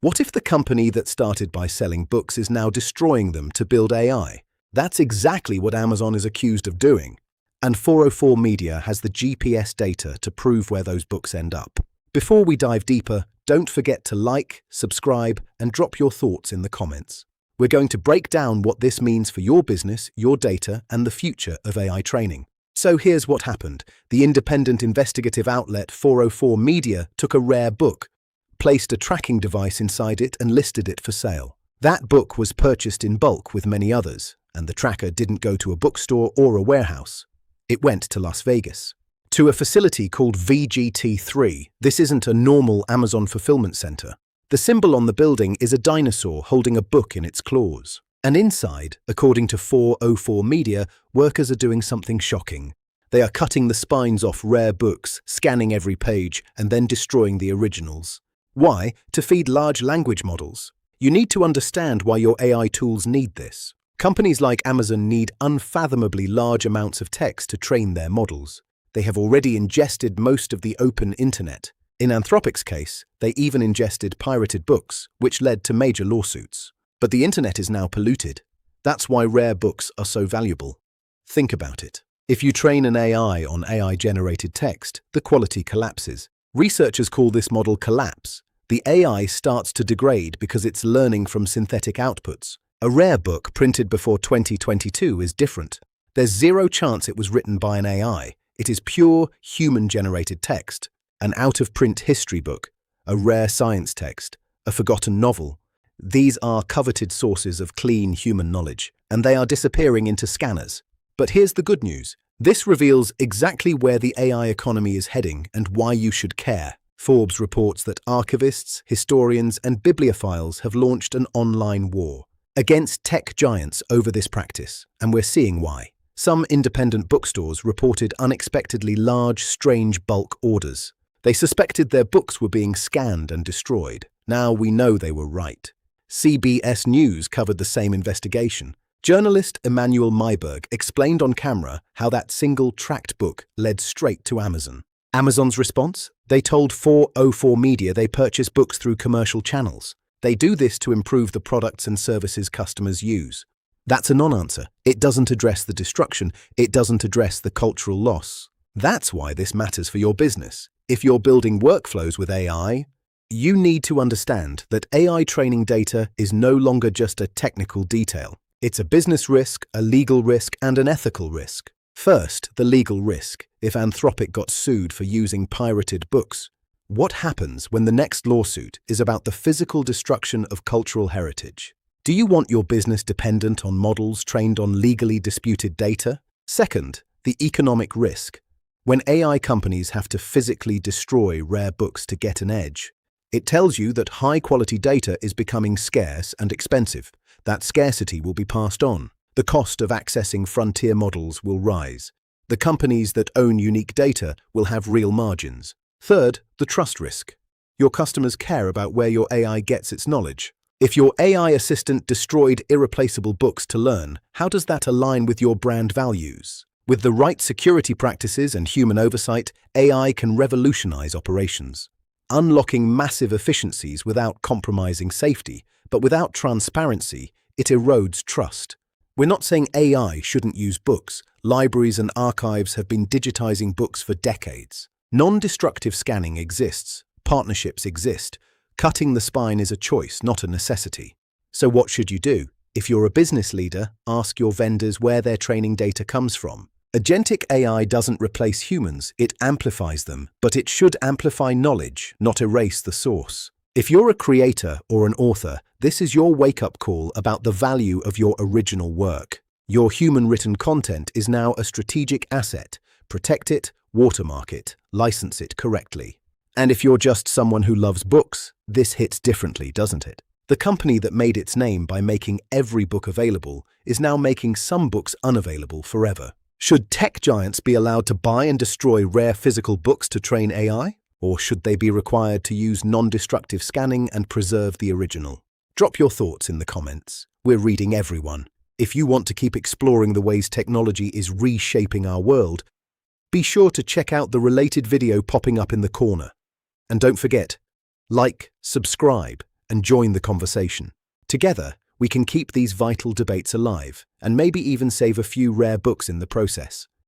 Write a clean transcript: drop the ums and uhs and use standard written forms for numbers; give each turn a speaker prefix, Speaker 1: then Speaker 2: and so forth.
Speaker 1: What if the company that started by selling books is now destroying them to build AI? That's exactly what Amazon is accused of doing. And 404 Media has the GPS data to prove where those books end up. Before we dive deeper, don't forget to like, subscribe, and drop your thoughts in the comments. We're going to break down what this means for your business, your data, and the future of AI training. So here's what happened. The independent investigative outlet 404 Media took a rare book, placed a tracking device inside it, and listed it for sale. That book was purchased in bulk with many others, and the tracker didn't go to a bookstore or a warehouse. It went to Las Vegas, to a facility called VGT3. This isn't a normal Amazon fulfillment center. The symbol on the building is a dinosaur holding a book in its claws. And inside, according to 404 Media, workers are doing something shocking. They are cutting the spines off rare books, scanning every page, and then destroying the originals. Why? To feed large language models. You need to understand why your AI tools need this. Companies like Amazon need unfathomably large amounts of text to train their models. They have already ingested most of the open internet. In Anthropic's case, they even ingested pirated books, which led to major lawsuits. But the internet is now polluted. That's why rare books are so valuable. Think about it. If you train an AI on AI-generated text, the quality collapses. Researchers call this model collapse. The AI starts to degrade because it's learning from synthetic outputs. A rare book printed before 2022 is different. There's zero chance it was written by an AI. It is pure human-generated text. An out-of-print history book, a rare science text, a forgotten novel. These are coveted sources of clean human knowledge, and they are disappearing into scanners. But here's the good news. This reveals exactly where the AI economy is heading and why you should care. Forbes reports that archivists, historians, and bibliophiles have launched an online war against tech giants over this practice, and we're seeing why. Some independent bookstores reported unexpectedly large, strange bulk orders. They suspected their books were being scanned and destroyed. Now we know they were right. CBS News covered the same investigation. Journalist Emmanuel Myberg explained on camera how that single tracked book led straight to Amazon. Amazon's response? They told 404 Media they purchase books through commercial channels. They do this to improve the products and services customers use. That's a non-answer. It doesn't address the destruction. It doesn't address the cultural loss. That's why this matters for your business. If you're building workflows with AI, you need to understand that AI training data is no longer just a technical detail. It's a business risk, a legal risk, and an ethical risk. First, the legal risk. If Anthropic got sued for using pirated books, what happens when the next lawsuit is about the physical destruction of cultural heritage? Do you want your business dependent on models trained on legally disputed data? Second, the economic risk. When AI companies have to physically destroy rare books to get an edge, it tells you that high-quality data is becoming scarce and expensive. That scarcity will be passed on. The cost of accessing frontier models will rise. The companies that own unique data will have real margins. Third, the trust risk. Your customers care about where your AI gets its knowledge. If your AI assistant destroyed irreplaceable books to learn, how does that align with your brand values? With the right security practices and human oversight, AI can revolutionize operations, unlocking massive efficiencies without compromising safety. But without transparency, it erodes trust. We're not saying AI shouldn't use books. Libraries and archives have been digitizing books for decades. Non-destructive scanning exists. Partnerships exist. Cutting the spine is a choice, not a necessity. So what should you do? If you're a business leader, ask your vendors where their training data comes from. Agentic AI doesn't replace humans, it amplifies them, but it should amplify knowledge, not erase the source. If you're a creator or an author, this is your wake-up call about the value of your original work. Your human-written content is now a strategic asset. Protect it, watermark it, license it correctly. And if you're just someone who loves books, this hits differently, doesn't it? The company that made its name by making every book available is now making some books unavailable forever. Should tech giants be allowed to buy and destroy rare physical books to train AI? Or should they be required to use non-destructive scanning and preserve the original? Drop your thoughts in the comments. We're reading everyone. If you want to keep exploring the ways technology is reshaping our world, be sure to check out the related video popping up in the corner. And don't forget, like, subscribe, and join the conversation. Together, we can keep these vital debates alive and maybe even save a few rare books in the process.